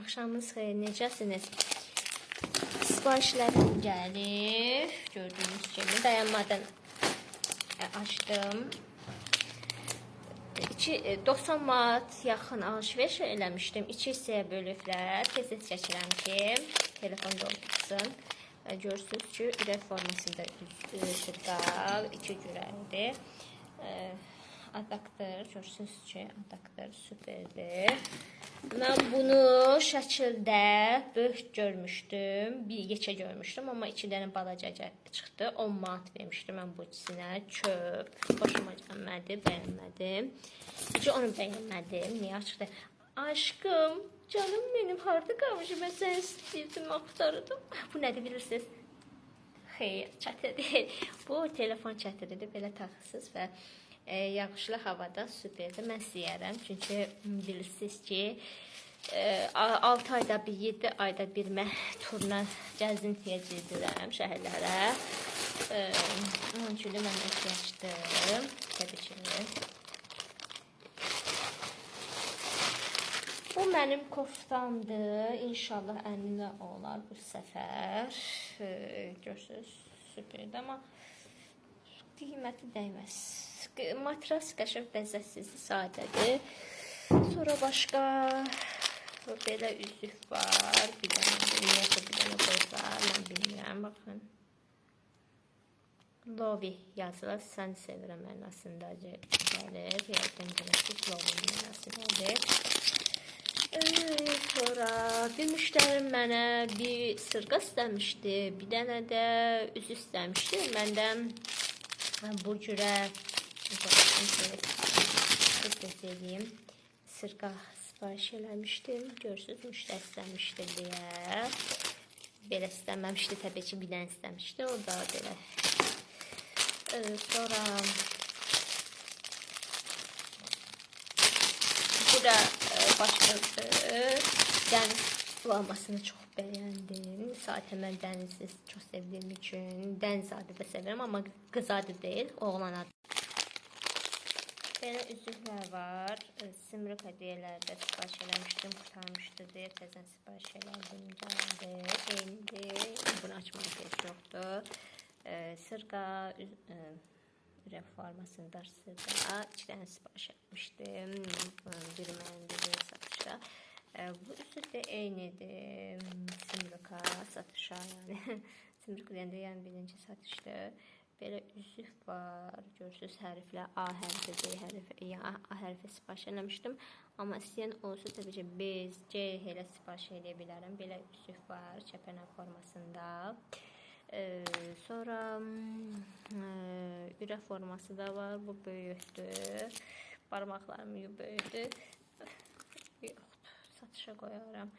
Axşamınız xeyir, necəsiniz? Siparişlərim gəlib. Gördüyünüz kimi dayanmadan açdım. 90 manat yaxın alışveriş eləmişdim. 2 hissəyə bölüblər. Tez-tez çəkirəm ki, telefon dolsun. Görürsünüz ki, ürək formasında sırqal, 2 cürəlidir. Adaptör, görürsünüz ki, adaptör süperdir. Mən bunu şəkildə böyük görmüşdüm, bir yekə görmüşdüm, amma 2 dənə balaca çıxdı. 10 manat vermişdim mən bu ikisinə. Çöp, başıma gəlmədi, bəyənmədim. Çünki onu bəyənmədim, niyə açıqdır? Aşkım, canım benim, harada qalmışım, mən səni istəyirdim, axtardım. Bu nədir bilirsiniz? Xeyr, çətir deyil. Bu telefon çətiridir, belə taxırsınız və yağışlı havada süperdir. Mən istəyərəm, çünki bilirsiniz ki, 6 ayda bir, 7 ayda bir mən turna gəzintiyə gedirəm şəhərlərə. Onun üçün mən ehtiyacdım. Təbii ki. Bu mənim koftamdır. İnşallah əlinə olar bu səfər. Görürsünüz, süperdir, amma qiyməti dəyməz. Matras qəşəng bəzəksizdir, sadədir. Sonra başqa belə üzük var. Bir dənə qoylar, mən bilmirəm, baxın. Lovi yazılır, sən sevirəm mənasında gəlir. Yəqin görürsünüz, Lovi mənasındadır. Sonra bir müştərim mənə bir sırqa istəmişdi, bir dənə də üzük istəmişdi. Məndən bu cürə sırqa sipariş eləmişdim. Görürsünüz, müştəri istəmişdi deyə. Belə istəməmişdi, təbii ki, bir dənə istəmişdi. O da belə. Sonra bu da başqası. Dəniz sulamamasını çox bəyəndim. Zaten mən dənizi çox sevdiyim üçün dəniz adı da sevirəm, amma qız adı deyil, oğlan adı. Belə üzüklər var. Simrik hədiyyələrdə sipariş eləmişdim, qurtarmışdı deyə təzən sipariş elədim, gəldi, eynidir. Bunu açmağa heç yoxdur. Sırqa, ürək formasında sırqa, 2 dənə sipariş etmişdim. Biri mənimdir, biri satışda. Bu üzük də eynidir. Simrika satışa, yəni. Simrik deyəndə, yəni birinci satışdır. Belə üzük var. Görürsünüz, hərflər A hərfi, B hərfi, A hərfi sipariş eləmişdim. Amma istəyən olsa, təbii ki, B, C elə sipariş eləyə bilərəm. Belə üzük var, kəpənək formasında. Sonra ürək forması da var. Bu böyükdür. Barmaqlarım böyükdür. Yoxdur, satışa qoyaram.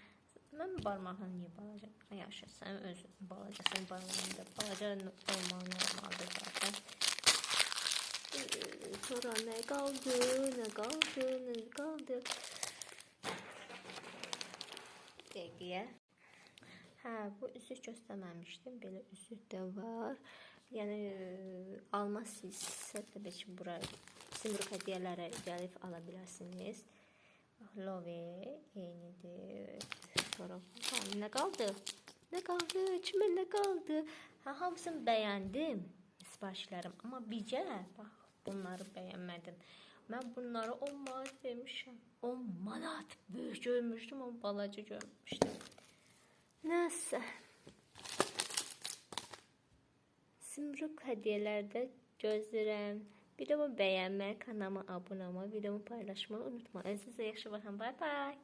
Mən barmağını niyə balaca? Yaxşı, sən öz balacasın, barmağında balaca normaldır zaten. Sonra nə qaldı? Dəqiqə. Bu üzük göstərməmişdim. Belə üzük də var. Yəni, almazsınızsa, təbii ki, bura simrik hədiyyələrə gəlib ala bilərsiniz. Lovi eynidir. Sonra nə qaldı? Kimə nə qaldı? Hamısını bəyəndim siparişlərim. Amma bircə, bax, bunları bəyənmədim. Mən bunları 10 manat vermişəm. 10 manat böyük görmüşdüm, amma balaca görmüşdüm. Nəsə. Simrik hədiyyələrdə gözləyirəm. Videomu bəyənmək, kanalıma abunə olmaq, videomu paylaşmağı unutma. Özünüzə yaxşı baxın. Bye bye.